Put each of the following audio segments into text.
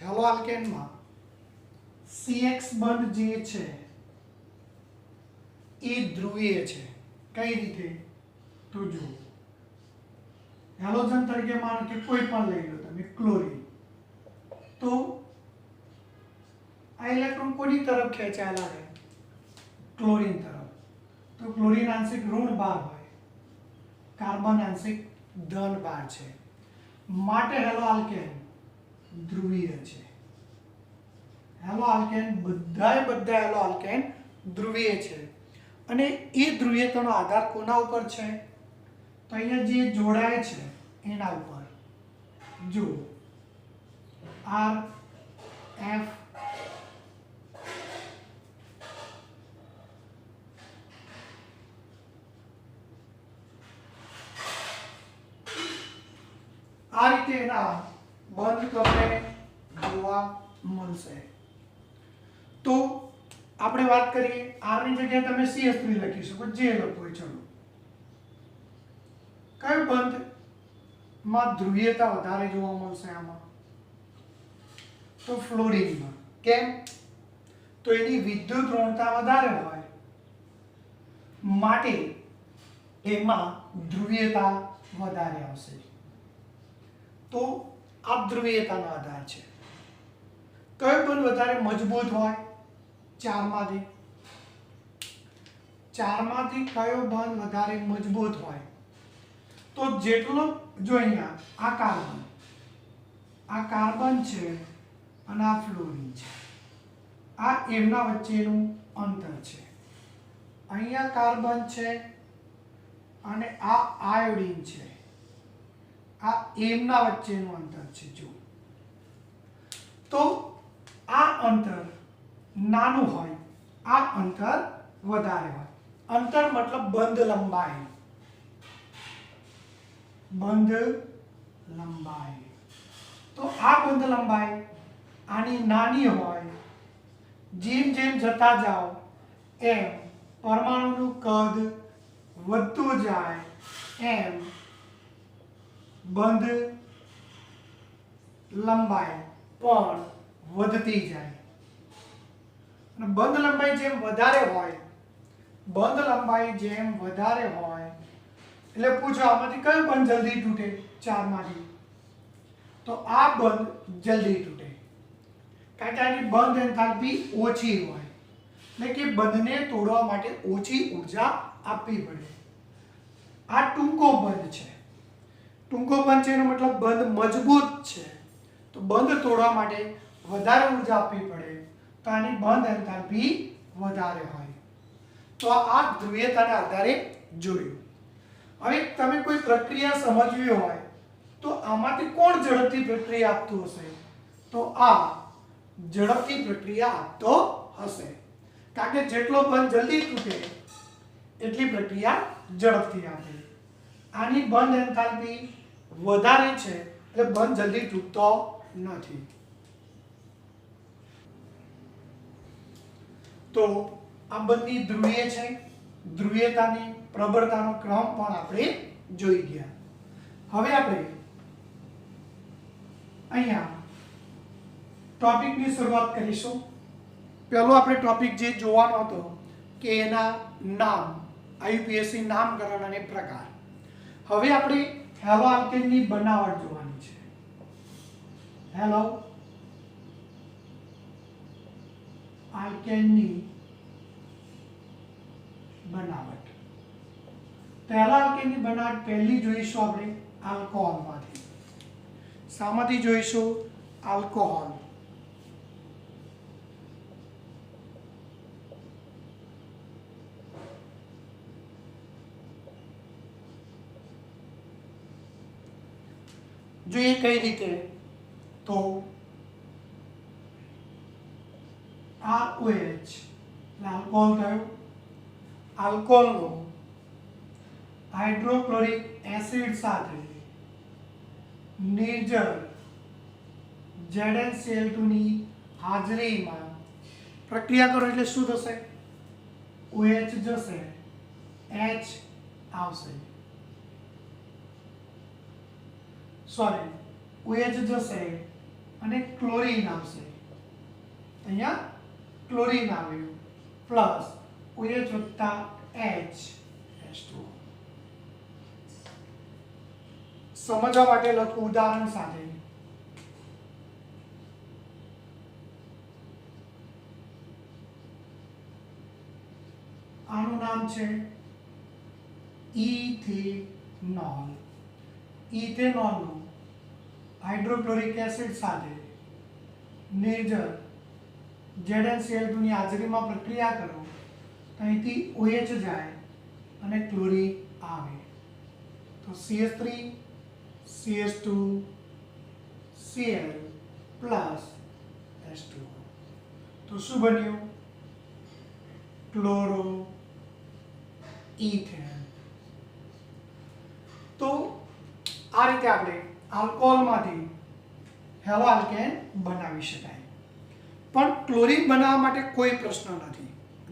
Hello આલ્કેનમાં CX બંધ જે છે એ ધ્રુવીય છે. કઈ રીતે? તો જુઓ, હેલોજન તરીકે માનો કે કોઈ પણ લઈ લો તમે, ક્લોરીન. તો આ ઇલેક્ટ્રોન કોની તરફ ખેંચાયેલા છે? ક્લોરીન તરફ. તો ક્લોરીન આંશિક ઋણ ભાર હોય, કાર્બન આંશિક ધન ભાર છે, માટે હેલો આલ્કેન ધ્રુવીય છે. હેલો આલ્કેન બધા હેલો આલ્કેન ધ્રુવીય છે. અને એ ધ્રુવીયતાનો આધાર કોના ઉપર છે? તો અહીંયા જે જોડાય છે એના ઉપર. જો R F આ રીતે એના બંધ તમને જોવા મળશે. તો આપણે વાત કરીએ, R ની જગ્યાએ તમે CH3 લખી શકો, જે લખો ચલો. કયો બંધ માં ધ્રુવીયતા વધારે જોવા મળશે આમાં? તો ફ્લોરિનમાં. કેમ? તો એની વિદ્યુત ઋણતા વધારે હોય, માટે એમાં ધ્રુવીયતા વધારે આવશે. તો આ ધ્રુવીયતાનો આધાર છે. કયો બંધ વધારે મજબૂત હોય? ચારમાંથી કયો બંધ વધારે મજબૂત હોય? તો જેટલો, જો અહીંયા આ કાર્બન છે અને આ ફ્લોરિન છે, આ એમના વચ્ચેનું અંતર છે. અહીંયા કાર્બન છે અને આ આયોડિન છે, આ એમના વચ્ચેનું અંતર છે. જો તો આ અંતર નાનું હોય, આ અંતર વધારે હોય. અંતર મતલબ બંધ લંબાઈ. તો આ બંધ લંબાઈ આની નાની હોય. જેમ જેમ જતા જાઓ એમ પરમાણુનું કદ વધતું જાય, એમ બંધ લંબાઈ પણ વધતી જાય. અને બંધ લંબાઈ જેમ વધારે હોય, એટલે પૂછો આમાંથી કયું બંધ જલ્દી તૂટે? ચારમાંથી. તો આ બંધ જલ્દી તૂટે, કારણ કે આની બંધ એન્થાલ્પી ઓછી હોય, એટલે કે બંધને તોડવા માટે ઓછી ઊર્જા આપવી પડે. આ ટૂંકો બંધ છે. ટૂંકો બંધ છે એનો મતલબ બંધ મજબૂત છે, તો બંધ તોડવા માટે વધારે ઊર્જા આપવી પડે, તો આની બંધ એન્થાલ્પી વધારે હોય. તો આ ધ્રુવીયતાના આધારે જોયું. હવે તમે કોઈ પ્રક્રિયા સમજવી હોય તો આમાંથી કોણ ઝડપથી પ્રક્રિયા આપતું હશે? તો આ ઝડપથી પ્રક્રિયા આપતો હશે, કારણ કે જેટલો બંધ જલ્દી તૂટે એટલી પ્રક્રિયા ઝડપથી આપે. આની બંધ એન્થાલ્પી વધારે છે એટલે બંધ જલ્દી તૂટતો નથી. તો આ બંધની ધ્રુવીય છે. ધ્રુવીયતાની પ્રબળતાનો ક્રમ પણ આપણે જોઈ ગયા. હવે આપણે અહીંયા ટોપિકની શરૂઆત કરીશું. પહેલો આપણે ટોપિક જે જોવાનો હતો કે એના નામ, IUPAC નામકરણ અને પ્રકાર. હવે આપણે હેલો આલ્કેનની બનાવટ જોવાની છે. હેલો આલ્કેનની બનાવટ. પહેલા આલ્કેનની બનાવટ પહેલી જોઈશું આપણે આલ્કોહોલમાંથી. શામાંથી જોઈશું? આલ્કોહોલ. જોઈએ કઈ રીતે? તો ROH આલ્કોહોલ થયું. આલ્કોહોલનો હાઇડ્રોક્લોરિક એસિડ સાથે નિર્જળ ZnCl2 ની હાજરીમાં પ્રક્રિયા કરો એટલે શું થશે? OH જશે, H આવશે. સોરી, OH જશે અને ક્લોરીન આવશે, અહીંયા ક્લોરીન આવ્યું પ્લસ OH વત્તા H2O. સમજવા માટે લખું ઉદાહરણ સાથે. આનું નામ છે ઇથેનોલ. ઇથેનોલનું હાઇડ્રોક્લોરિક એસિડ સાથે નિર્જર ZnCl2 ની હાજરીમાં પ્રક્રિયા કરો તો અહીંથી OH જાય અને ક્લોરીન આવે તો CH3 CH2 Cl plus H2O. તો શું બન્યું? Chloro ethane. તો આ રીતે આપણે આલ્કોહોલમાંથી હેલો આલ્કેન બનાવી શકાય. પણ ક્લોરીન બનાવવા માટે કોઈ પ્રશ્ન નથી,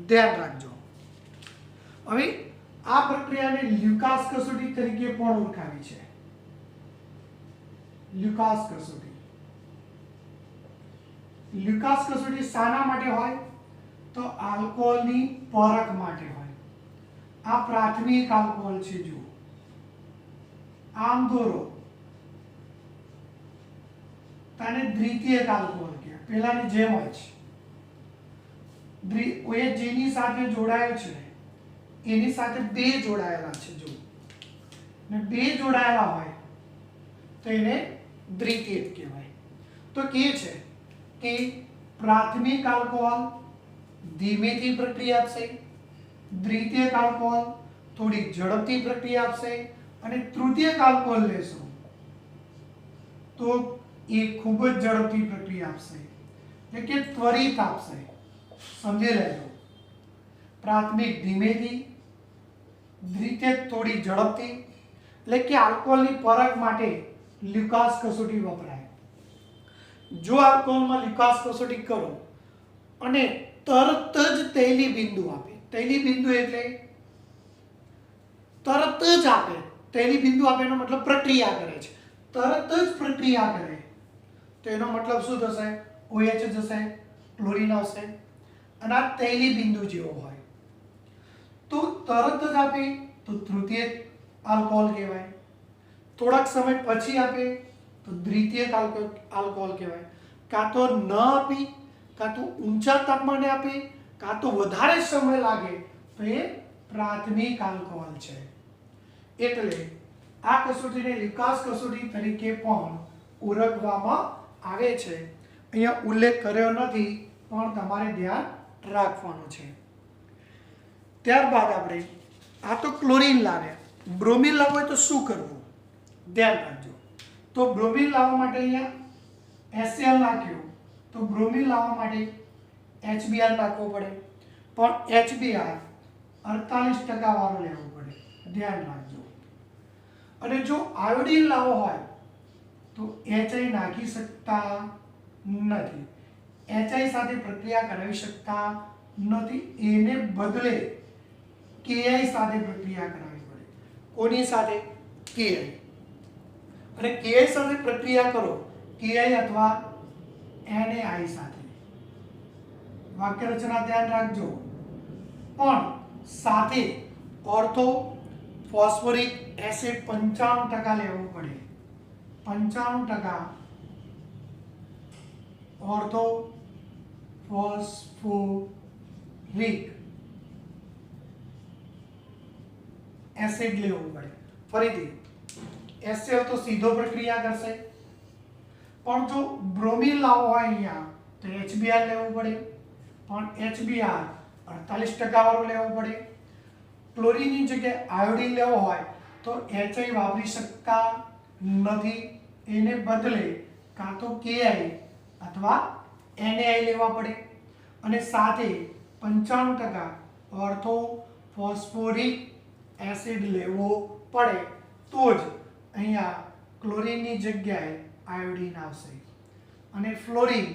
ધ્યાન રાખજો. હવે આ પ્રક્રિયાને લ્યુકાસ કસોટી તરીકે પણ ઓળખાવી છે. લ્યુકાસ કસોટી. લ્યુકાસ કસોટી શાના માટે હોય? તો આલ્કોહોલની પરખ માટે હોય. આ પ્રાથમિક આલ્કોહોલ છે, જુઓ આમ દોરો તને દ્વિતીયક આલ્કોહોલ કે પહેલાની જેમ જ OH જેની સાથે જોડાયેલ છે એની સાથે બે જોડાયેલા છે, જો ને બે જોડાયેલા હોય તો એને દ્વિતીયક કહેવાય. તો કે છે કે પ્રાથમિક આલ્કોહોલ ધીમેથી પ્રક્રિયા આપશે, દ્વિતીયક આલ્કોહોલ થોડી ઝડપથી પ્રક્રિયા આપશે અને તૃતીયક આલ્કોહોલ લેશો તો એ ખૂબ જ ઝડપથી પ્રક્રિયા આપશે, એટલે કે ત્વરિત આપશે. સમજી લેજો. પ્રાથમિક ધીમેથી, દ્વિતીયક થોડી ઝડપથી, એટલે કે આલ્કોહોલની પરખ માટે લ્યુકાસ કસોટી વપરાય. જો આલ્કોહોલમાં લ્યુકાસ કસોટી કરો અને તરત જ તૈલી બિંદુ આપે, તૈલી બિંદુ એટલે તરત જ આપે, તૈલી બિંદુ આપે એનો મતલબ પ્રક્રિયા કરે છે, તરત જ પ્રક્રિયા કરે તો એનો મતલબ શું થશે? OH જશે, ક્લોરીન આવશે અને આ તૈલી બિંદુ જેવો હોય. તો તરત જ આપે તો તૃતીયક આલ્કોહોલ કહેવાય, થોડાક સમય પછી આપે તો દ્વિતીયક આલ્કોહોલ કહેવાય. કાં તો ન આપી, કાં તો ઊંચા તાપમાને આપે, કાં તો વધારે સમય લાગે તો એ પ્રાથમિક આલ્કોહોલ છે. એટલે આ કસોટીને લ્યુકાસ કસોટી તરીકે પણ ઓળખવામાં આવે છે. અહીંયા ઉલ્લેખ કર્યો નથી પણ તમારે ધ્યાન રાખવાનું છે. ત્યારબાદ આપણે આ તો ક્લોરીન લાવ્યા, બ્રોમિન લાવવું હોય તો શું કરવું? ધ્યાન રાખજો. તો બ્રોમિન લાવવા માટે અહીંયા HCl નાખ્યું તો બ્રોમિન લાવવા માટે HBr નાખવો પડે, પણ HBr 48% વાળો લેવો પડે, ધ્યાન રાખજો. અને જો આયોડીન લાવવો હોય તો HI નાખી શકતા નથી, HI સાથે પ્રક્રિયા કરાવી શકતા નથી, એને બદલે KI સાથે પ્રક્રિયા કરાવવી પડે. કોની સાથે? KI. અને KI સાથે પ્રક્રિયા કરો, KI અથવા NaI સાથે. વાક્ય રચના ધ્યાન રાખજો. પણ સાથે ઓર્થો ફોસ્ફોરિક એસિડ 95% લેવું પડે, 95% ઓર્થો ફોસ્ફોરિક એસિડ લેવું પડે. ફરીથી HCl તો સીધો પ્રક્રિયા કરશે, પણ જો બ્રોમિન લાવવો હોય અહીંયા તો HBr લેવું પડે, પણ HBr 48% વાળું લેવું પડે. ક્લોરીનની જગ્યાએ આયોડીન લેવો હોય તો HI વાપરી શકતા નથી, એને બદલે કાં તો KI અથવા NaI લેવા પડે અને સાથે 95% ઓર્થો ફોસ્ફોરિક એસિડ લેવો પડે તો જ અહીંયા ક્લોરીનની જગ્યાએ આયોડીન આવશે. અને ફ્લોરિન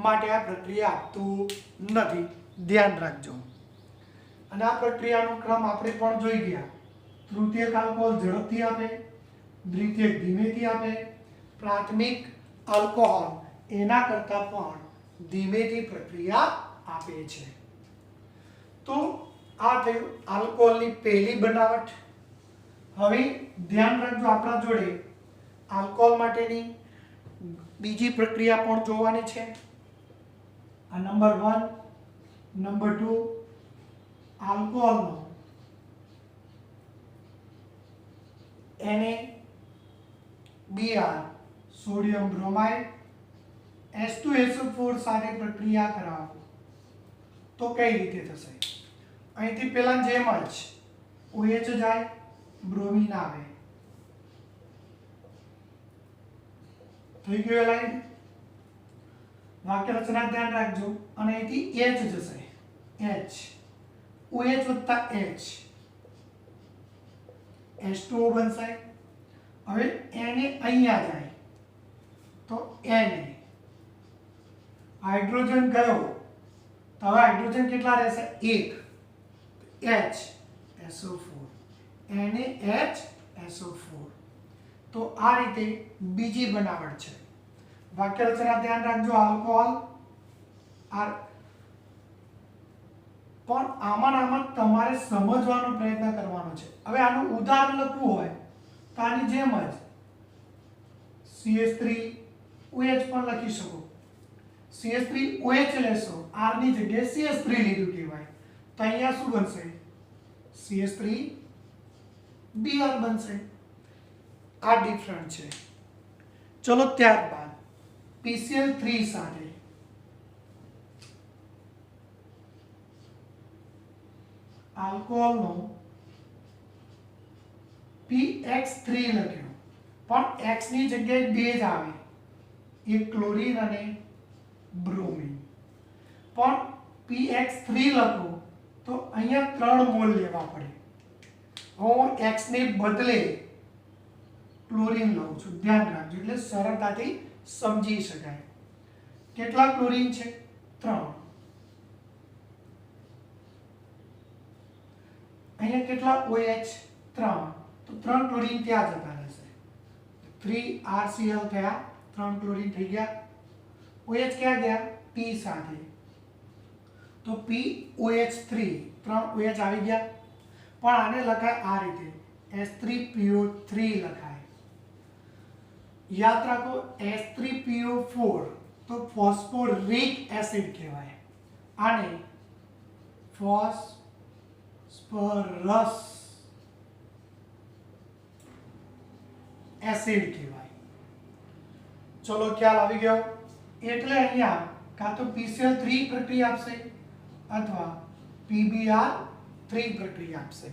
માટે આ પ્રક્રિયા આપતું નથી, ધ્યાન રાખજો. અને આ પ્રક્રિયાનો ક્રમ આપણે પણ જોઈ ગયા. તૃતીયક આલ્કોહોલ ઝડપથી આપે, દ્વિતીયક ધીમેથી આપે, પ્રાથમિક આલ્કોહોલ એના કરતાં પણ ધીમેથી પ્રક્રિયા આપે છે. તો આ થયું આલ્કોહોલની પહેલી બનાવટ. હવે ધ્યાન રાખજો, આપણા જોડે આલ્કોહોલ માટેની બીજી પ્રક્રિયા પણ જોવાની છે. આ number 1. Number 2, આલ્કોહોલનો NaBr sodium bromide H2SO4 સાથે પ્રક્રિયા કરાવો તો કઈ રીતે થશે? અહીંથી પહેલા જેમ જ OH જાય, બ્રોમિન આવે, થઈ ગયું એલાઇન. વાક્ય રચના ધ્યાન રાખજો. અને અહીંથી H જશે, H, OH વત્તા H, H2O બનશે. હવે Na અહીંયા જાય તો Na, હાઇડ્રોજન ગયો તો હવે હાઇડ્રોજન કેટલા રહેશે? 1, HSO4, NaHSO4. તો આ રીતે બીજી બનાવટ છે. વાક્ય રચના ધ્યાન રાખજો. આલ્કોહોલ પણ આમાં તમારે સમજવાનો પ્રયત્ન કરવાનો છે. હવે આનું ઉદાહરણ લખવું હોય તો આની જેમ જ CH3OH પણ લખી શકો. CH3OH લેશો, R ની જગ્યાએ CH3 લીધું કહેવાય, તો અહીંયા શું બનશે? CH3Br બનશે. આ ડિફરન્ટ છે. ચલો ત્યારબાદ PCl3 સાથે આલ્કોહોલનો PX3 લખ્યો, પણ X ની જગ્યાએ બે જ આવે, એક ક્લોરીન અને બ્રોમિન. પણ PX3 લખો તો અહીંયા 3 મોલ લેવા પડે. હું X ને બદલે ક્લોરીન લઉં છું, ધ્યાન રાખજો, એટલે સરળતાથી સમજી શકાય. કેટલા ક્લોરીન છે? 3. અહીંયા કેટલા OH? 3. તો 3 ક્લોરીન ત્યાં જતા રહેશે. 3RCl થયા, 3 ક્લોરીન થઈ ગયા. OH ક્યાં ગયા? P સાથે, તો POH3, 3 OH આવી ગયા. પણ આને લખાય આ રીતે, H3PO3 લખાય. યાદ રાખો, H3PO4 તો ફોસ્ફોરિક એસિડ કહેવાય. આને ફોસ્ફરસ એસિડ કહેવાય. ચલો ખ્યાલ આવી ગયો. એટલે અહીંયા કાં તો PCl3 પ્રક્રિયા આપશે અથવા PBr3 પ્રક્રિયા આપશે.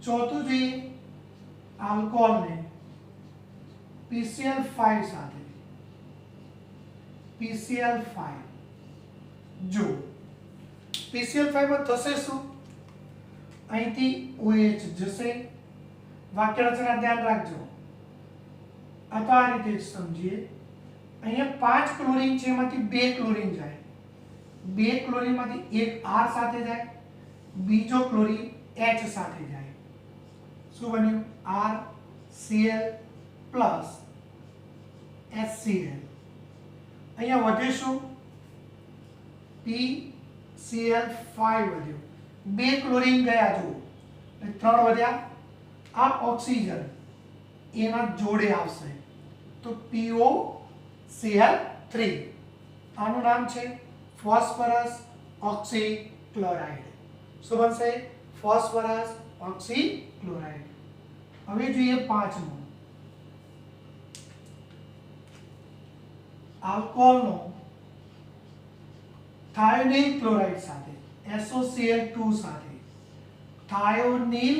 ચોથું જોઈએ, આલ્કોહોલને PCl5 સાથે. PCl5 જો PCl5 માં થશે શું? અહીંથી OH જશે. વાક્ય રચના ધ્યાન રાખજો, અથવા આ રીતે સમજીએ. અહીંયા 5 ક્લોરીન છે, એમાંથી 2 ક્લોરીન જાય. 2 ક્લોરીનમાંથી એક R સાથે જાય, બીજો ક્લોરીન H સાથે જાય. શું બન્યું? RCl plus HCl. અહીંયા વધે શું? PCl5 વધ્યો. 2 ક્લોરીન ગયા, જો 3 વધ્યા. આ ઓક્સિજન એના જોડે આવશે તો POCl3. આનું નામ છે ફોસ્ફરસ ઓક્સીક્લોરાઇડ. શું બનશે? Phosphorus oxychloride. હવે જોઈએ પાંચમું, આલ્કોહોલનો થાયોનિલ ક્લોરાઇડ સાથે, SOCl2 સાથે, થાયોનિલ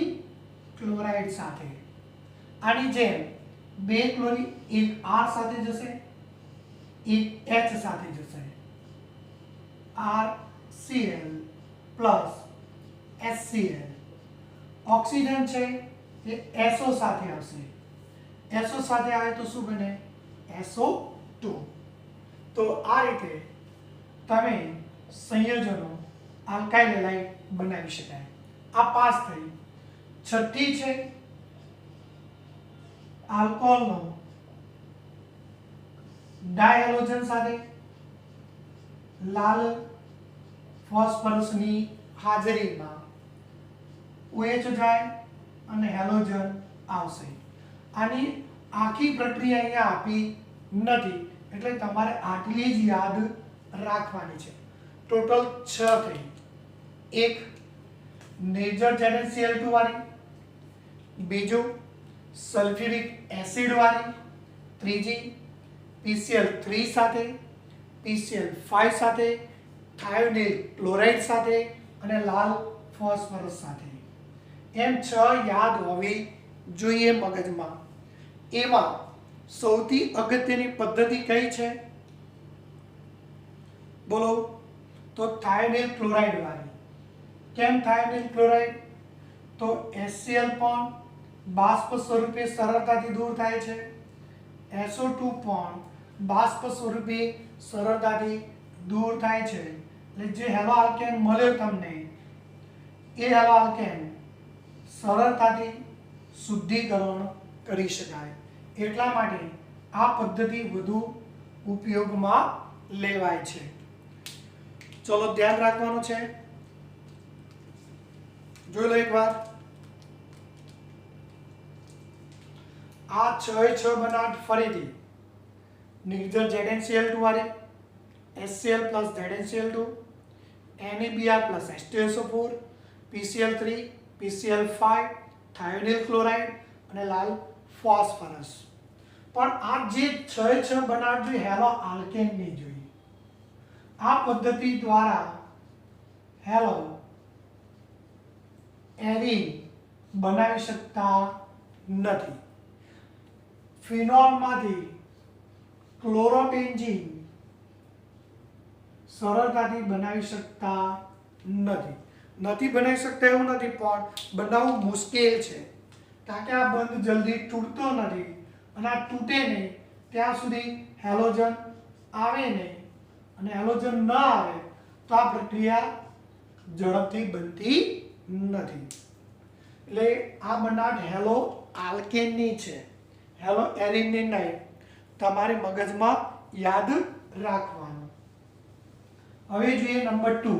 ક્લોરાઇડ સાથે. આની જેમ 2 ક્લોરીન એક R સાથે જશે, એક H સાથે જશે. RCl plus HCl. ઓક્સિજન છે એ SO સાથે આવશે. SO સાથે આવે તો શું બને? SO2. તો આ રીતે તમે સંયોજનો આલ્કાઇલ હેલાઇડ બનાવી શકાય. આ પાસ થઈ. છઠ્ઠી છે આલ્કોહોલનો ડાયહેલોજન સાથે લાલ ફોસ્ફરસની હાજરીમાં OH જાય અને હેલોજન આવશે. આની આખી પ્રક્રિયા અહીંયા આપી નથી એટલે તમારે આટલી જ યાદ રાખવાની છે. ટોટલ 6 થઈ. એક નેચર ZnCl2 વાળી, બીજું સલ્ફ્યુરિક એસિડ વાળી, ત્રીજી PCl3 સાથે, PCl5 સાથે, થાયોનિલ ક્લોરાઇડ સાથે અને લાલ ફોસ્ફરસ સાથે. એમ 6 યાદ હોવી જોઈએ મગજમાં. એમાં સૌથી અગત્યની પદ્ધતિ કઈ છે બોલો? તો થાયોનિલ ક્લોરાઇડ વાળી. કેમ થાયોનિલ ક્લોરાઇડ? તો HCl પણ બાષ્પ સ્વરૂપે સરળતાથી દૂર થાય છે, SO2 પણ બાષ્પ સ્વરૂપે સરળતાથી દૂર થાય છે. એટલે જે હેલો આલ્કેન મળ્યો તમને એ હેલો આલ્કેન સરળતાથી શુદ્ધિકરણ કરી શકાય. એટલા માટે આ પદ્ધતિ વધુ ઉપયોગમાં લેવાય છે. ચલો ધ્યાન રાખવાનું છે. જોઈ લો એકવાર. આ 6 બનાવટ ફરીથી નિર્જર ZnCl2 વાળી, HCl plus ZnCl2, NaBr plus H2SO4, PCl3, PCl5, thionyl chloride અને લાલ ફોસ્ફરસ. પણ આ જે 6 બનાવટ જોઈ હેલો આલ્કેન ની જોઈ. આ પદ્ધતિ દ્વારા હેલો એરીન બનાવી શકતા નથી. ફિનોલમાંથી ક્લોરોબેન્ઝીન સરળતાથી બનાવી શકતા નથી બનાવી શકતા એવું નથી, પણ બનાવવું મુશ્કેલ છે કારણ કે આ બંધ જલ્દી તૂટતો નથી અને આ તૂટે નહીં ત્યાં સુધી હેલોજન આવે નહીં અને હેલોજન ન આવે તો આ પ્રક્રિયા ઝડપથી બનતી નથી. એટલે આ બનાવટ હેલો આલ્કેનની છે, હેલો એરીનની નહીં. તમારે મગજમાં યાદ રાખવાનું. હવે જોઈએ નંબર 2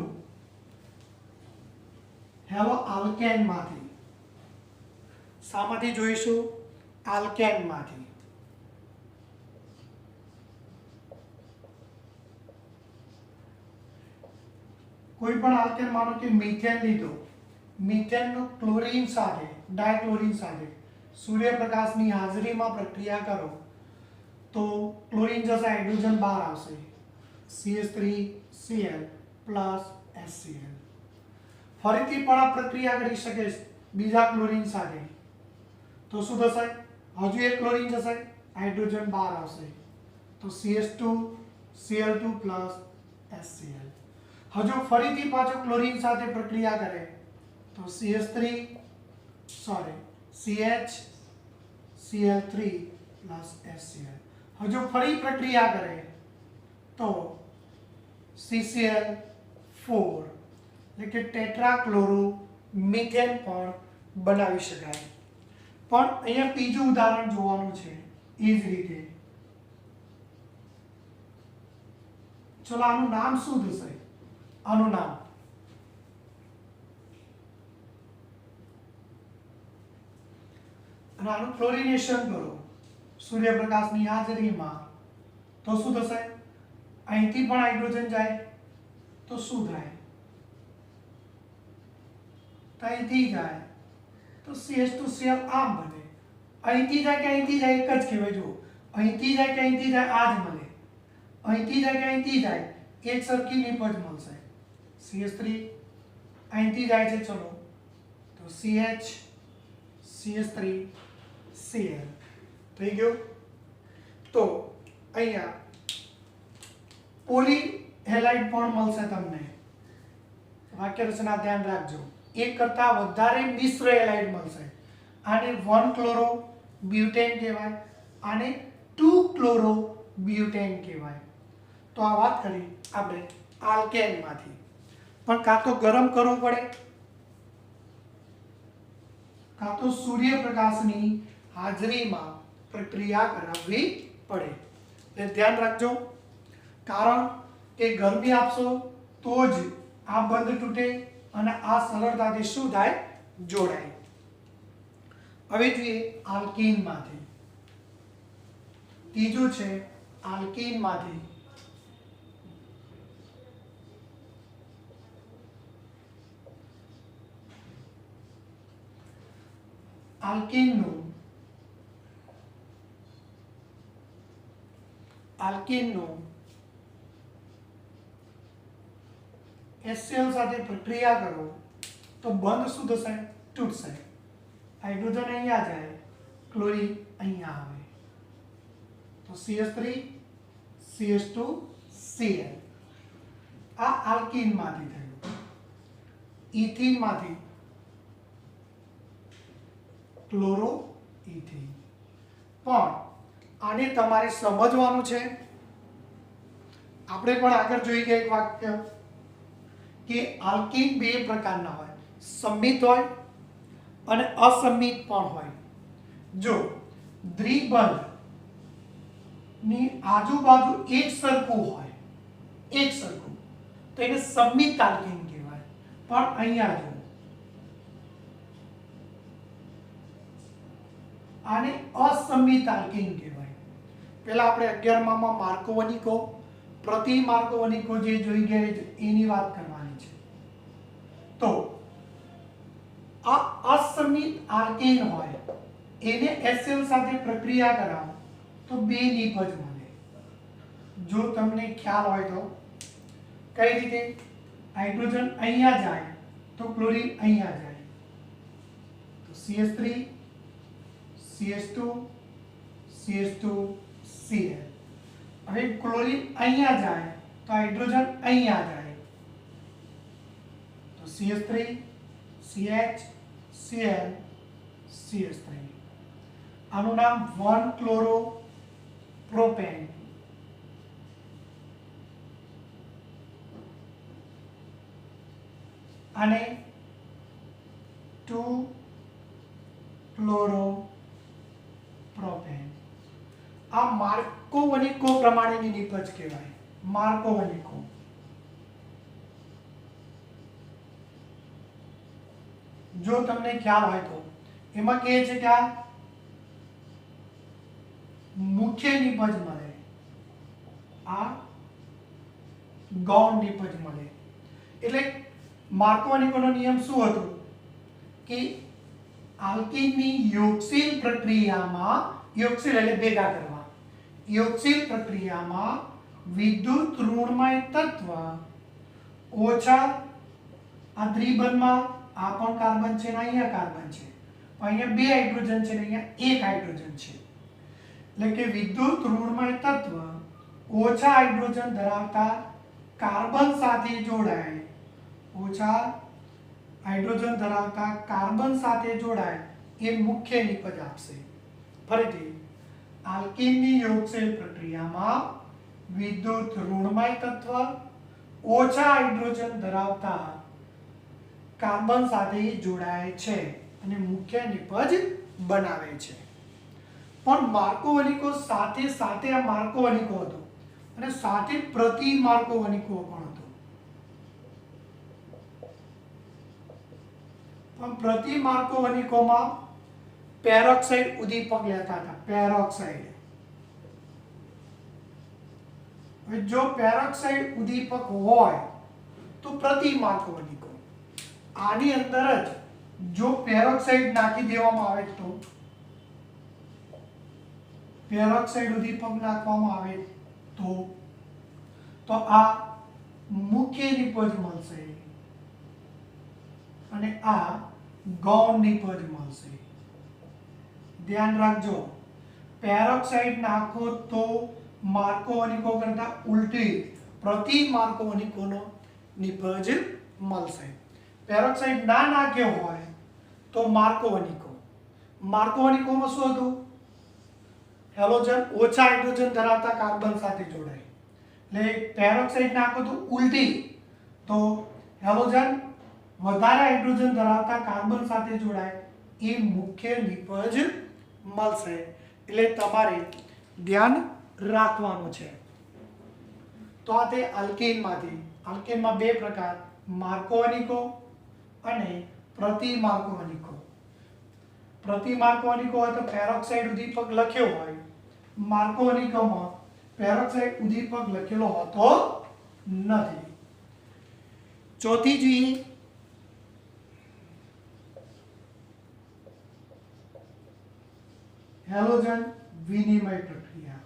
હેલો આલ્કેનમાંથી. શામાંથી જોઈશું? આલ્કેનમાંથી. કોઈ પણ આલ્કેન માનો કે મિથેન લીધો, મિથેનનો ક્લોરીન સાથે ડાયક્લોરીન સાથે સૂર્યપ્રકાશની હાજરીમાં પ્રક્રિયા કરો તો ક્લોરીન જશે, હાઇડ્રોજન બહાર આવશે, CH3Cl plus HCl. ફરીથી પણ આ પ્રક્રિયા કરી શકે બીજા ક્લોરીન સાથે તો શું થશે? હજુ એક ક્લોરીન જશે, હાઇડ્રોજન બહાર આવશે તો CH2Cl2 plus HCl. હજુ ફરીથી પાછો ક્લોરીન સાથે પ્રક્રિયા કરે તો CH Cl3 plus HCl. હજુ ફરી પ્રક્રિયા કરે તો CCl4 એટલે કે ટેટ્રાક્લોરો મિથેન પણ બનાવી શકાય. પણ અહીંયા બીજું ઉદાહરણ જોવાનું છે એ જ રીતે. ચલો આનું નામ શું થશે? આનું નામ અને આનું ક્લોરિનેશન કરો સૂર્યપ્રકાશની હાજરીમાં તો શું થશે? અહીંથી પણ હાઇડ્રોજન જાય તો શું થાય? તો અહીંથી જાય તો CH2Cl આમ બને. અહીંથી જાય કે અહીંથી જાય એક જ કહેવાય. જો અહીંથી જાય કે અહીંથી જાય આ જ મળે, અહીંથી જાય કે અહીંથી જાય એક સરખી નીપજ મળશે. CH3 અહીંથી જાય છે ચલો તો CH3Cl થઈ ગયો. તો અહીંયા પોલી હેલાઇડ પણ મળશે તમને. વાક્ય રચના ધ્યાન રાખજો. એક કરતા વધારે મિશ્ર હેલાઇડ મળશે. આને 1 ક્લોરો બ્યુટેન કહેવાય, આને 2 ક્લોરો બ્યુટેન કહેવાય. તો આ વાત કરી આપણે આલ્કેનમાંથી. પણ કાં તો ગરમ કરવું પડે કાં તો સૂર્યપ્રકાશની હાજરીમાં પ્રક્રિયા કરાવવી પડે. એટલે ધ્યાન રાખજો, કારણ કે ગરમી આપશો તો જ આ બંધ તૂટે અને આ સરળતાથી શું થાય, જોડાય. હવે જોઈએ આલ્કીનમાંથી. ત્રીજું છે આલ્કીનમાંથી. આલ્કીનનું HCl સાથે પ્રક્રિયા કરો તો બંધ શું થશે, તૂટશે. હાઇડ્રોજન અહીંયા જાય, ક્લોરીન અહીંયા આવે, તો CH3 CH2 Cl. આ આલ્કીનમાંથી થયું. ઇથીનમાંથી ક્લોરોઇથીન. પણ આને તમારે સમજવાનું છે. આપણે પણ આગળ જોઈ ગયા એક વાક્ય કે આલ્કીન બે પ્રકારના હોય, સંમિત હોય અને અસંમિત પણ હોય. જો દ્વિબંધ ની આજુબાજુ એક સરખું હોય, એક સરખું, તો એને સંમિત આલ્કીન કહેવાય. પણ અહીંયા જો આને અસંમિત આલ્કીન કહેવાય. પહેલા આપણે 11માં માર્કોવનિકો, પ્રતિ માર્કોવનિકો જે જોઈ ગયા એની વાત કરવાની છે. તો આ અસંમિત આલ્કીન હોય એને HCl સાથે પ્રક્રિયા કરાવો તો બે નિપજ મળે. જો તમને ખ્યાલ હોય તો કઈ રીતે, હાઇડ્રોજન અહીંયા જાય તો ક્લોરીન અહીંયા જાય, તો CH3 CH2 CH2 Cl. હવે ક્લોરીન અહીંયા જાય તો હાઇડ્રોજન અહીંયા જાય, તો CH3 CH Cl CH3. આનું નામ 1-ક્લોરો-પ્રોપેન. અને 2-ક્લોરો-પ્રોપેન. આ માર્કોવનિકો પ્રમાણેની નિપજ કહેવાય, માર્કોવનિકો. જો તમને ખ્યાલ હોય તો એમાં કહે છે કે આ મુખ્ય નિપજ મળે, આ ગૌણ નિપજ મળે. એટલે માર્કોવનિકોનો નિયમ શું હતો કે આલ્કીનની યોગશીલ પ્રક્રિયામાં, યોગશીલ એટલે ભેગા કરવા, યોગશીલ પ્રક્રિયામાં વિદ્યુત ઋણમય તત્વ ઓછા આ દ્વિબંધમાં આ પણ કાર્બન છે ને અહીંયા કાર્બન છે, અહીંયા બે હાઇડ્રોજન છે ને અહીંયા એક હાઇડ્રોજન છે. એટલે કે વિદ્યુત ઋણમય તત્વ ઓછા હાઇડ્રોજન ધરાવતા કાર્બન સાથે જોડાય, ઓછા હાઇડ્રોજન ધરાવતા કાર્બન સાથે જોડાય એ મુખ્ય નિપજ આપશે. ફરીથી, આલ્કીનની યોગશીલ પ્રક્રિયામાં વિદ્યુત ઋણમય તત્વ ઓછા હાઇડ્રોજન ધરાવતા કાર્બન સાથે જોડાય છે અને મુખ્ય નિપજ બનાવે છે. પણ માર્કોવનિકો સાથે સાથે આ માર્કોવનિકો હતો અને સાથે પ્રતિ માર્કોવનિકો પણ હતો. પણ પ્રતિ માર્કોવનિકોમાં પેરોક્સાઇડ ઉદ્દીપક લેતા હતા, પેરોક્સાઇડ. હવે જો પેરોક્સાઇડ ઉદ્દીપક હોય તો પ્રતિ માર્કોવનિકો. આની અંદર જ જો પેરોક્સાઇડ નાખી દેવામાં આવે તો, પેરોક્સાઇડ ઉદ્દીપક નાખવામાં આવે તો આ મુખ્ય નિપજ મળશે અને આ ગૌણ નિપજ મળશે. ધ્યાન રાખજો, પેરોક્સાઇડ નાખો તો માર્કોવનિકો કરતા ઉલટી પ્રતિ માર્કોવનિકોનો નિપજ મળશે. પેરોક્સાઇડ ના નાખ્યો હોય તો માર્કોવનિકો. માર્કોવનિકોમાં શું હતું, હેલોજન ઓછા હાઇડ્રોજન ધરાવતા કાર્બન સાથે જોડાય. એટલે પેરોક્સાઇડ નાખો તો ઉલટી, તો હેલોજન વધારે હાઇડ્રોજન ધરાવતા કાર્બન સાથે જોડાય એ મુખ્ય નિપજ મળશે. એટલે તમારે ધ્યાન રાખવાનો છે. તો આ તે આલ્કેનમાંથી. આલ્કેનમાં બે પ્રકાર, માર્કોનિકો અને પ્રતિમાર્કોનિકો. પ્રતિમાર્કોનિકો હોય તો પેરોક્સાઇડ ઉદ્દીપક લખ્યો હોય, માર્કોનિકોમાં પેરોક્સાઇડ ઉદ્દીપક લખેલો હોતો નથી. ચોથી જોઈએ હેલોજન વિનિમય પ્રક્રિયા.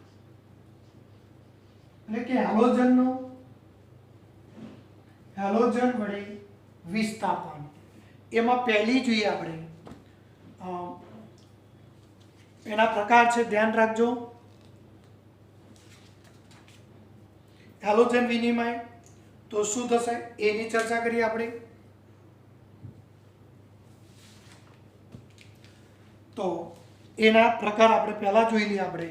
એટલે કે હેલોજન વડે વિસ્થાપન. એમાં પહેલી જોઈએ આપણે, એના પ્રકાર છે, ધ્યાન રાખજો. હેલોજન વિનિમય તો શું થશે એની ચર્ચા કરીએ આપણે. તો એના પ્રકાર આપણે પહેલા જોઈ લઈએ આપણે.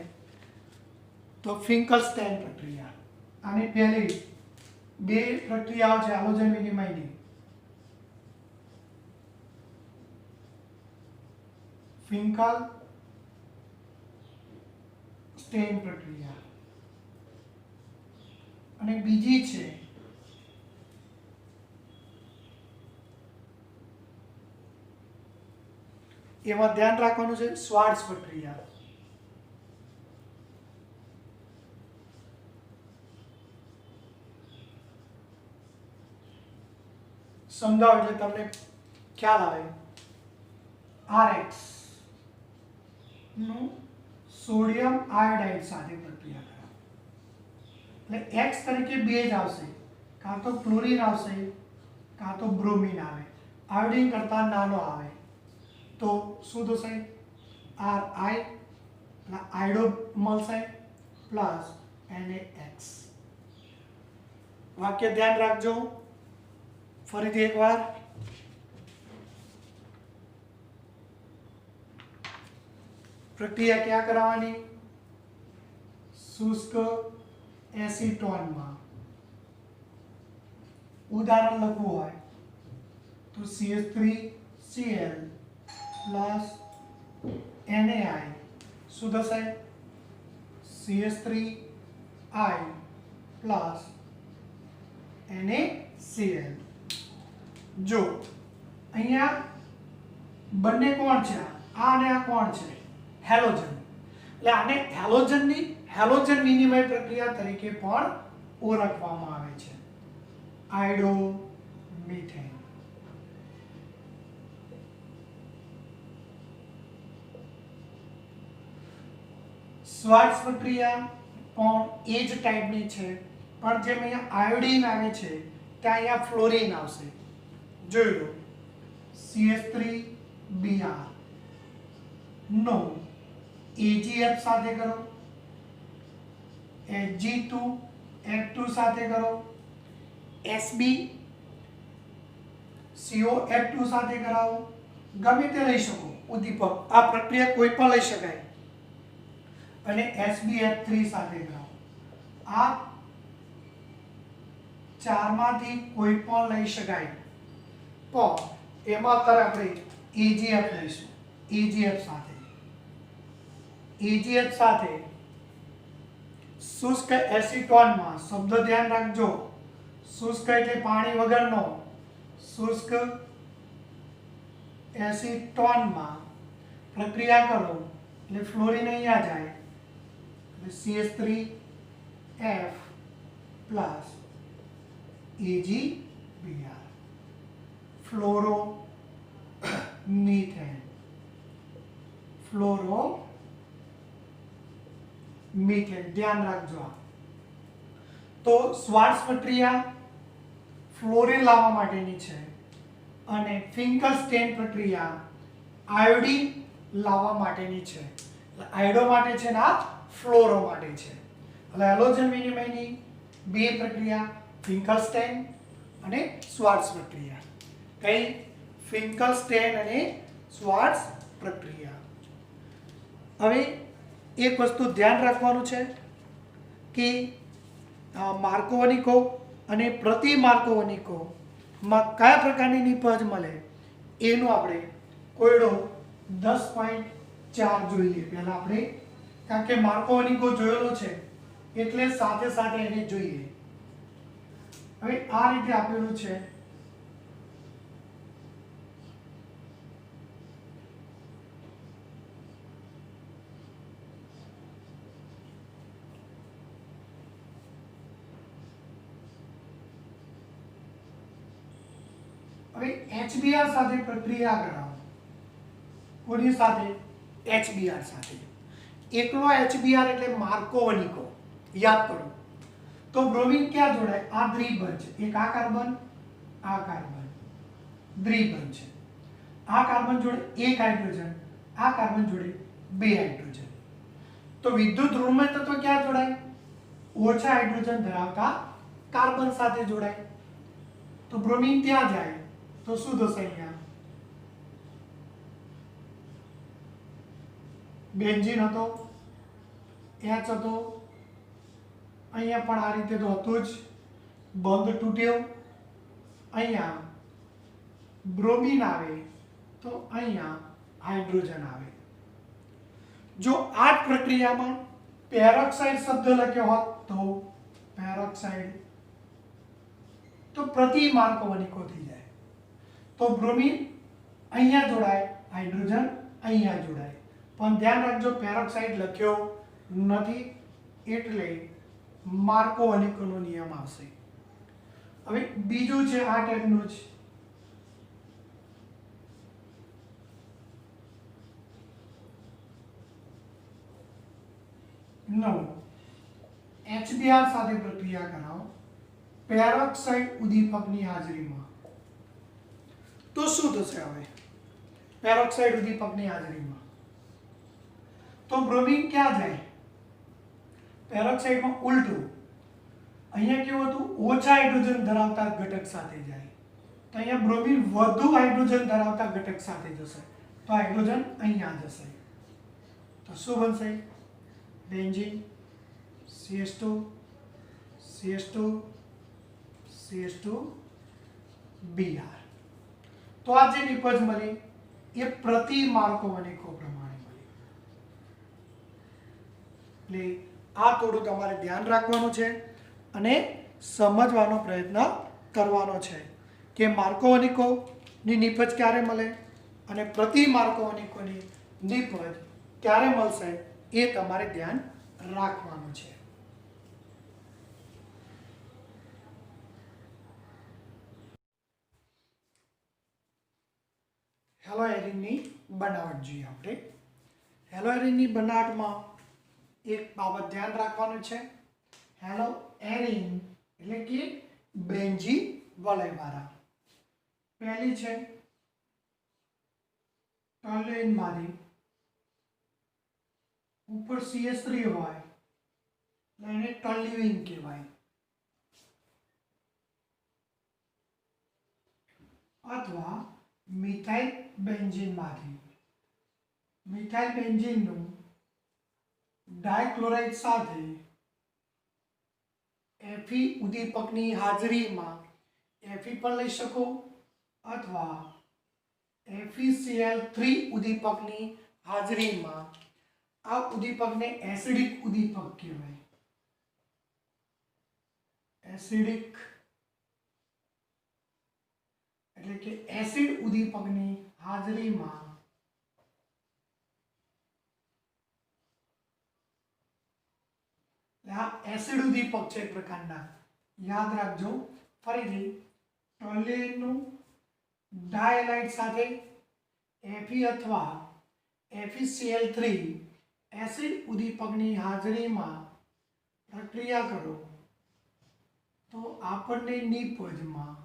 તો ફિંકલસ્ટેન પ્રક્રિયા. આની પહેલી બે પ્રક્રિયાઓ છે હેલોજન વિનિમયની. ફિંકલસ્ટેન પ્રક્રિયા અને બીજી છે એમાં ધ્યાન રાખવાનું છે શ્વાર્ટ્ઝ પ્રક્રિયા. સમજાવો એટલે તમને ખ્યાલ આવે. RX નું સોડિયમ આયોડાઇડ સાથે પ્રક્રિયા કરાવે. એટલે X તરીકે બે જ આવશે, કાં તો ક્લોરીન આવશે કાં તો બ્રોમિન આવે. આયોડિન કરતા નાનો આવે તો શું થશે? Ri આયોડો મળશે પ્લસ NaX. વાક્ય ધ્યાન રાખજો ફરીથી એકવાર. પ્રક્રિયા ક્યાં કરાવવાની? શુષ્ક એસીટોનમાં. ઉદાહરણ લખવું હોય તો CH3Cl પ્લસ NaI શું થશે? CH3I plus NaCl. જો અહીંયા બંને કોણ છે? આ અને આ કોણ છે? હેલોજન. એટલે આને હેલોજન વિનિમય પ્રક્રિયા તરીકે પણ ઓળખવામાં આવે છે. Iodo methane. શ્વાર્ટ્ઝ પ્રક્રિયા પણ એ જ ટાઈપની છે, પણ જેમ અહીંયા આયોડિન આવે છે ત્યાં અહીંયા ફ્લોરિન આવશે. જોઈ લો CH3Br નો AgF સાથે કરો, Hg2F2 સાથે કરો, SbCO2 સાથે કરાવો. ગમે તે લઈ શકો ઉદ્દીપક, આ પ્રક્રિયા કોઈ પણ લઈ શકાય. અને SbF3 સાથે કરાવો. આ ચારમાંથી કોઈ પણ લઈ શકાય, પણ એમાં અત્યારે આપણે AgF લઈશું. AgF સાથે શુષ્ક એસીટોનમાં, શબ્દ ધ્યાન રાખજો, શુષ્ક એટલે પાણી વગરનો, શુષ્ક એસીટોનમાં પ્રક્રિયા કરો એટલે ફ્લોરિન અહીંયા જાય એટલે CH3F plus AgBr fluoro methane. ધ્યાન રાખજો. તો શ્વાર્ટ્ઝ પ્રક્રિયા ફ્લોરિન લાવવા માટેની છે અને ફિંકલસ્ટેન પ્રક્રિયા આયોડિન લાવવા માટેની છે. આયોડો માટે છે ને આ ફ્લોરો માટે છે. એટલે હેલોજન વિનિમયની બે પ્રક્રિયા ફિંકલસ્ટેન અને શ્વાર્ટ્ઝ પ્રક્રિયા. કઈ? ફિંકલસ્ટેન અને શ્વાર્ટ્ઝ પ્રક્રિયા. હવે એક વસ્તુ ધ્યાન રાખવાનું છે કે માર્કોનિકો અને પ્રતિમાર્કોનિકોમાં કયા પ્રકારની નિપજ મળે એનું આપણે કોયડો 10.4 જોઈએ પહેલા આપણે, કારણ કે માર્કોનિકો જોયેલો છે એટલે સાથે સાથે એને જોઈએ. હવે આ રીતે આપેલું છે. હવે HBr સાથે પ્રક્રિયા કરાવો. કોની સાથે? HBr સાથે. એકલો HBr એટલે માર્કોવનિકો. યાદ કરો. તો બ્રોમિન ક્યાં જોડાય? આ દ્વિબંધ છે. એક આ કાર્બન, આ કાર્બન દ્વિબંધ છે. આ કાર્બન જોડે એક હાઇડ્રોજન, આ કાર્બન જોડે બે હાઇડ્રોજન. તો વિદ્યુત ઋણમય તત્વ ક્યાં જોડાય? ઓછા હાઇડ્રોજન ધરાવતા કાર્બન સાથે જોડાય. તો બ્રોમિન ત્યાં જાય તો શું થશે? અહીંયા બેન્ઝીન હતો, H હતો, અહીંયા પણ આ રીતે તો હતું જ. બંધ તૂટ્યો. અહીંયા બ્રોમિન આવે તો અહીંયા હાઇડ્રોજન આવે. જો આ જ પ્રક્રિયામાં પેરોક્સાઇડ શબ્દ લખ્યો હોત તો પેરોક્સાઇડ, તો પ્રતિ માર્કોવનિકો થઈ જાય. તો બ્રોમિન અહીંયા જોડાય, હાઇડ્રોજન અહીંયા જોડાય. પણ ધ્યાન રાખજો પેરોક્સાઇડ લખ્યો નથી એટલે માર્કોવનિકોનો નિયમ આવશે. હવે બીજું છે આ ટાઈપનું જ. HBr સાથે પ્રક્રિયા કરાવો પેરોક્સાઇડ ઉદ્દીપકની હાજરીમાં. તો શું થશે? હવે પેરોક્સાઇડ ઉદ્દીપકની હાજરીમાં તો બ્રોમિન ક્યાં જાય? પેરોક્સાઇડમાં ઉલટું. અહીંયા કેવું હતું? ઓછા હાઇડ્રોજન ધરાવતા ઘટક સાથે જાય. તો અહીંયા બ્રોમિન વધુ હાઇડ્રોજન ધરાવતા ઘટક સાથે જશે. તો હાઇડ્રોજન અહીંયા જશે. તો શું બનશે? Benzene, CH2, CH2, CH2, Br. તો આ જે નિપજ મળી એ પ્રતિ માર્કોવનિકો પ્રમાણે મળી. એટલે આ થોડું તમારે ધ્યાન રાખવાનું છે અને સમજવાનો પ્રયત્ન કરવાનો છે કે માર્કોવનિકોની નિપજ ક્યારે મળે અને પ્રતિ માર્કોવનિકોની નિપજ ક્યારે મળશે એ તમારે ધ્યાન રાખવાનું છે. હેલો એરિનની બનાવટ જોઈએ આપણે. હેલો એરિનની બનાવટમાં એક બાબત ધ્યાન રાખવાનું છે. હેલો એરિન એટલે કે બેન્ઝીન વલયવાળા. પહેલી છે ટોલ્યુઈન માંથી ઉપર CH3 હોય એટલે એને ટોલ્યુઈન કહેવાય. અથવા મિથાઇલ બેન્ઝીન માંથી મિથાઇલ બેન્ઝીનનું ડાયક્લોરાઇડ સાથે Fe ઉદ્દીપકની હાજરીમાં Fe પણ લઈ શકો અથવા FeCl3 ઉદ્દીપકની હાજરીમાં આ ઉદ્દીપકને એસિડિક ઉદ્દીપક કહેવાય. એસિડિક એટલે કે એસિડ ઉદ્દીપકની હાજરીમાં આ એસિડ ઉદ્દીપક છે એક પ્રકારના. યાદ રાખજો ફરીથી ટોલ્યુઈનનું ડાયલાઇડ સાથે Fe અથવા FeCl3 એસિડ ઉદ્દીપકની હાજરીમાં પ્રક્રિયા કરો તો આપણને નિપજમાં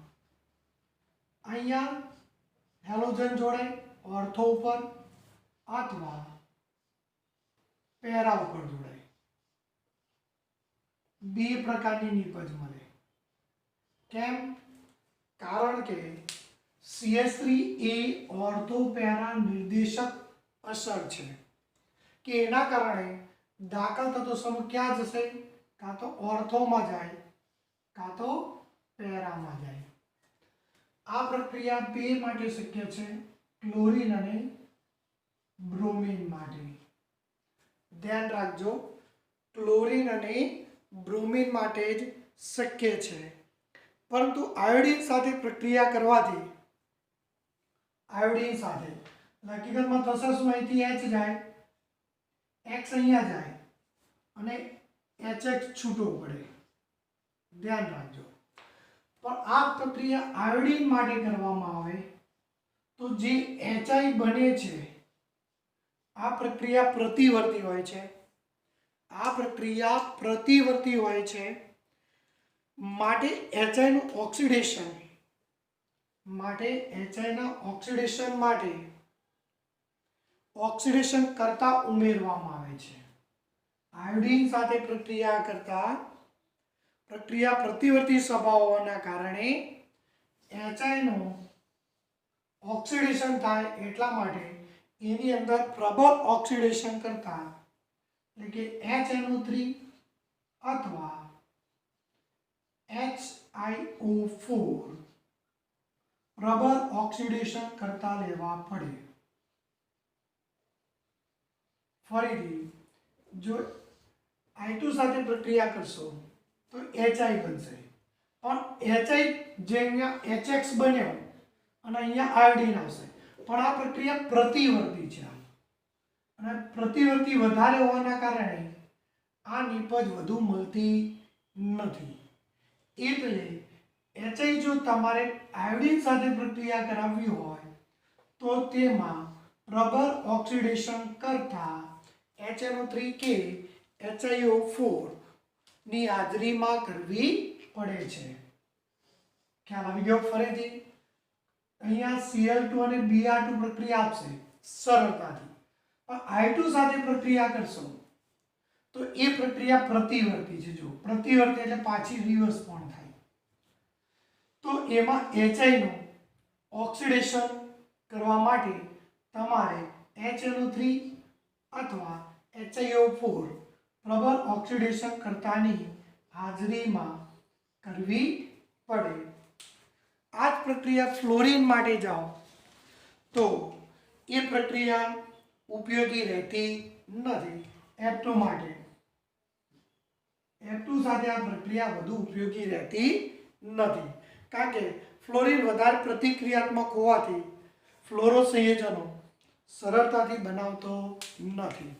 અહીંયા હેલોજન જોડાય ઓર્થો ઉપર અથવા પેરા ઉપર જોડાય. બે પ્રકારની નિપજ મળે. કેમ? કારણ કે CH3 એ ઓર્થો પેરા નિર્દેશક અસર છે કે એના કારણે દાખલ થતો સમૂહ ક્યાં જશે? કાં તો ઓર્થોમાં જાય કાં તો પેરામાં જાય. આ પ્રક્રિયા બે માટે શક્ય છે, ક્લોરીન અને બ્રોમિન માટે. ધ્યાન રાખજો ક્લોરીન અને બ્રોમિન માટે જ શક્ય છે, પરંતુ આયોડિન સાથે પ્રક્રિયા કરવાથી આયોડિન સાથે હકીકતમાં થશે શું, અહીંથી H જાય, X અહીંયા જાય અને HX છૂટો પડે, ધ્યાન રાખજો. પણ આ પ્રક્રિયા આયોડિન માટે કરવામાં આવે તો જે HI બને છે આ પ્રક્રિયા પ્રતિવર્તી હોય છે. આ પ્રક્રિયા પ્રતિવર્તી હોય છે માટે HI નું ઓક્સિડેશન માટે HI ના ઓક્સિડેશન માટે ઓક્સિડેશન કરતા ઉમેરવામાં આવે છે. આયોડિન સાથે પ્રક્રિયા કરતા પ્રક્રિયા પ્રતિવર્તી સ્વભાવ હોવાના કારણે HI નું ઓક્સિડેશન થાય, એટલા માટે એની અંદર પ્રબળ ઓક્સિડેશન કરતા એટલે કે HNO3 અથવા HiO4 પ્રબળ ઓક્સિડેશન કરતા લેવા પડે. ફરીથી જો I2 સાથે પ્રક્રિયા કરશો તો HI બનશે, પણ HI જે અહીંયા HX બન્યો અને અહીંયા આયોડિન આવશે, પણ આ પ્રક્રિયા પ્રતિવર્તી છે અને પ્રતિવર્તી વધારે હોવાના કારણે આ નિપજ વધુ મળતી નથી. એટલે HI જો તમારે આયોડિન સાથે પ્રક્રિયા કરાવવી હોય તો તેમાં પ્રબળ ઓક્સિડેશન કરતા HNO3 કે HiO4 ની હાજરીમાં કરવી પડે છે. ખ્યાલ આવી ગયો? ફરીથી અહીંયા Cl2 અને Br2 પ્રક્રિયા આપશે સરળતાથી, પણ I2 સાથે પ્રક્રિયા કરશો તો એ પ્રક્રિયા પ્રતિવર્તી છે. જો પ્રતિવર્તી એટલે પાછી રિવર્સ પણ થાય, તો એમાં HI નું ઓક્સિડેશન કરવા માટે તમારે HNO3 અથવા HiO4 પ્રબળ ઓક્સિડેશન કરતાની હાજરીમાં કરવી પડે. આ જ પ્રક્રિયા ફ્લોરિન માટે જાઓ તો એ પ્રક્રિયા ઉપયોગી રહેતી નથી. F2 માટે F2 સાથે આ પ્રક્રિયા વધુ ઉપયોગી રહેતી નથી, કારણ કે ફ્લોરિન વધારે પ્રતિક્રિયાત્મક હોવાથી ફ્લોરો સંયોજનો સરળતાથી બનાવતો નથી.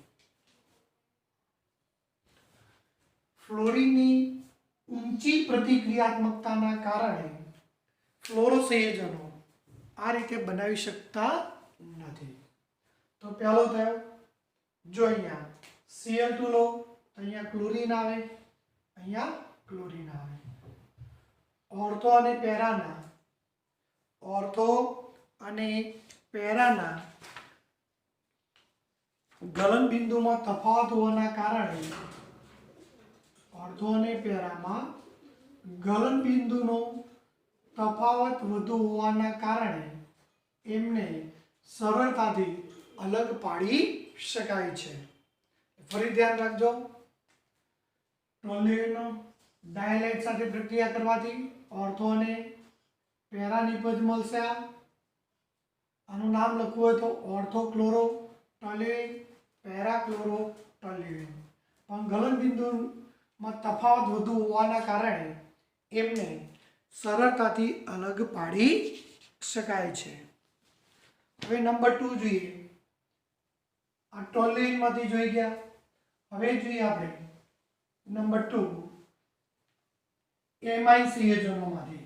ફ્લોરિનની ઊંચી પ્રતિક્રિયાત્મકતાના કારણે ફ્લોરો સંયોજનો આ રીતે બનાવી શકતા નથી. તો પહેલો થયો, જો અહીંયા Cl2 લો તો અહીંયા ક્લોરીન આવે, અહીંયા ક્લોરીન આવે. ઓર્થો અને પેરાના ગલન બિંદુમાં તફાવત હોવાના કારણે ઓર્થો અને પેરામાં ગલન બિંદુનો તફાવત વધુ હોવાના કારણે એમને સરળતાથી અલગ પાડી શકાય છે. ફરી ધ્યાન રાખજો, ટોલ્યુએન ડાયહાઇડ સાથે પ્રક્રિયા કરવાથી ઓર્થો અને પેરા નિપજ મળશે. આનું નામ લખવું હોય તો ઓર્થોક્લોરો ટોલ્યુએન, પેરાક્લોરો ટોલ્યુએન. પણ ગલન બિંદુમાં તફાવત વધુ હોવાના કારણે એમને સરળતાથી અલગ પાડી શકાય છે. હવે નંબર 2 જોઈએ. આ ટોલ્યુએનમાંથી જોઈ ગયા. હવે જોઈએ આપણે નંબર 2 એમાઇન સંયોજનોમાંથી,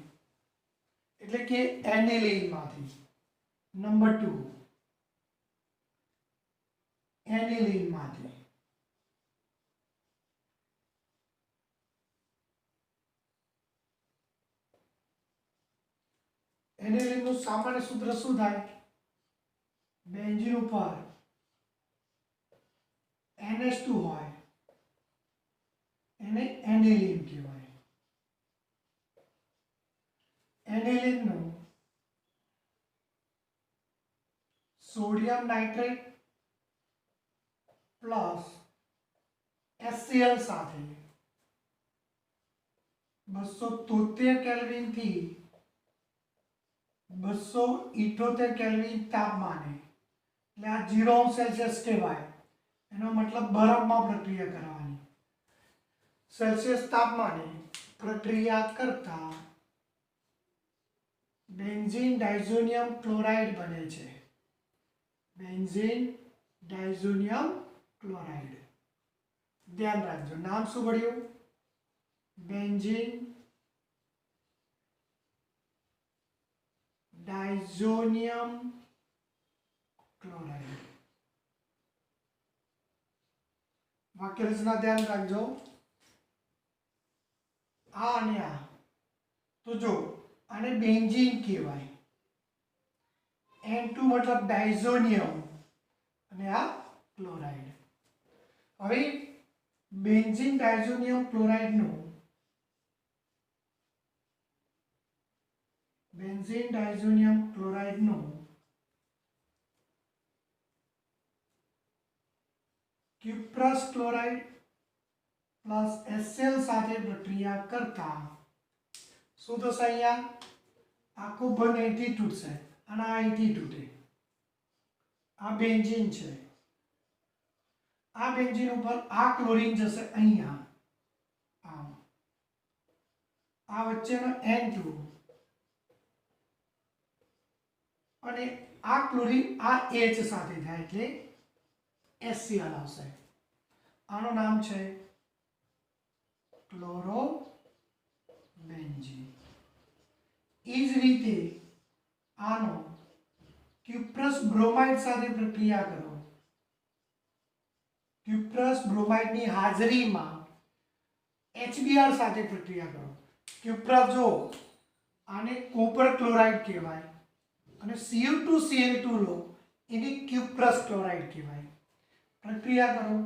એટલે કે એનિલીનમાંથી. નંબર 2 એનિલીનમાંથી. એનિલીનનું સામાન્ય સૂત્ર શું થાય? બેન્ઝીન ઉપર NH2 હોય એને એનિલીન કહેવાય. એનિલીનનું સોડિયમ નાઇટ્રેટ પ્લસ HCl સાથે 273 કેલ્વિન થી 278 કેલ્વિન તાપમાને, એટલે આ 0 સેલ્સિયસ કહેવાય. એનો મતલબ બરફમાં પ્રક્રિયા કરવાની. સેલ્સિયસ તાપમાને પ્રક્રિયા કરતા બેન્ઝીન ડાયઝોનિયમ ક્લોરાઇડ બને છે. Benzene diazonium chloride. ધ્યાન રાખજો, નામ શું પડ્યું? Benzene diazonium chloride. વાક્ય રચના ધ્યાન રાખજો. આ અને આ તો જો આને બેન્ઝીન કહેવાય. N2 મતલબ ડાયઝોનિયમ અને આ ક્લોરાઇડ. હવે બેન્ઝીન ડાયઝોનિયમ ક્લોરાઇડનું ક્યુપ્રસ ક્લોરાઇડ પ્લસ HCl સાથે પ્રક્રિયા કરતા શું થશે? અહીંયા આખું બંધ અહીંથી તૂટશે અને આ અહીંથી તૂટે. આ બેન્ઝીન છે. આ બેન્ઝીન ઉપર આ ક્લોરીન જશે અહીંયા. આ વચ્ચેનો N2 અને આ ક્લોરીન આ H સાથે થાય એટલે HCl આવશે. આનું નામ છે ક્લોરોબેન્ઝીન. એ જ રીતે આનો ક્યુપ્રસ બ્રોમાઇડ સાથે પ્રક્રિયા કરો. ક્યુપ્રસ બ્રોમાઇડની હાજરીમાં HBr સાથે પ્રક્રિયા કરો. ક્યુપ્રસ જો આને કોપર ક્લોરાઇડ કહેવાય અને Cu2Cl2 લો એને ક્યુપ્રસ ક્લોરાઇડ કહેવાય. પ્રક્રિયા કરો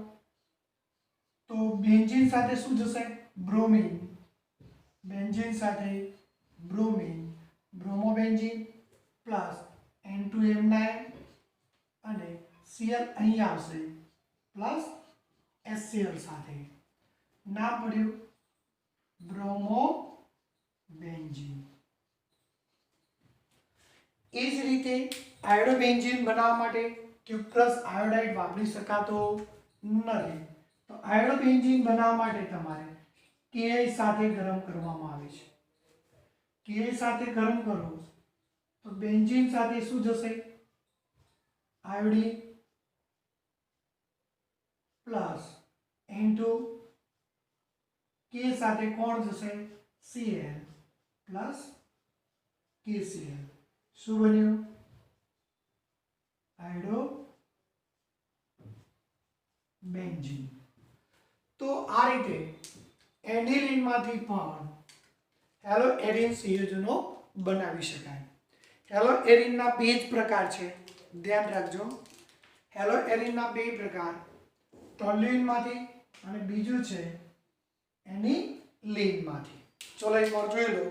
તો બેન્ઝીન સાથે શું જશે? બ્રોમિન. બેન્ઝીન સાથે બ્રોમિન, બ્રોમોબેન્ઝીન પ્લસ N2M9 અને Cl અહીં આવશે પ્લસ HCl સાથે. નામ પડ્યું બ્રોમોબેન્ઝીન. એ જ રીતે આયોડોબેન્ઝીન બનાવવા માટે ક્યુપ્રસ આયોડાઇડ વાપરી શકાતો નથી. તો આયોડોબેન્ઝીન બનાવવા માટે તમારે Ki સાથે ગરમ કરવામાં આવે છે. Ki સાથે ગરમ કરો તો બેન્ઝીન સાથે શું જશે? Iodine plus N2. K સાથે કોણ જશે? Cl plus KCl. શું બન્યું? આયોડોબેન્ઝીન. તો આ રીતે એનિલીનમાંથી પણ હેલોએરિન સંયોજનો બનાવી શકાય. હેલોએરિનના બે જ પ્રકાર છે, ધ્યાન રાખજો. હેલોએરિનના બે પ્રકાર, ટોલ્યુઇનમાંથી અને બીજું છે એનિલીનમાંથી. ચલો એક વાર જોઈ લો.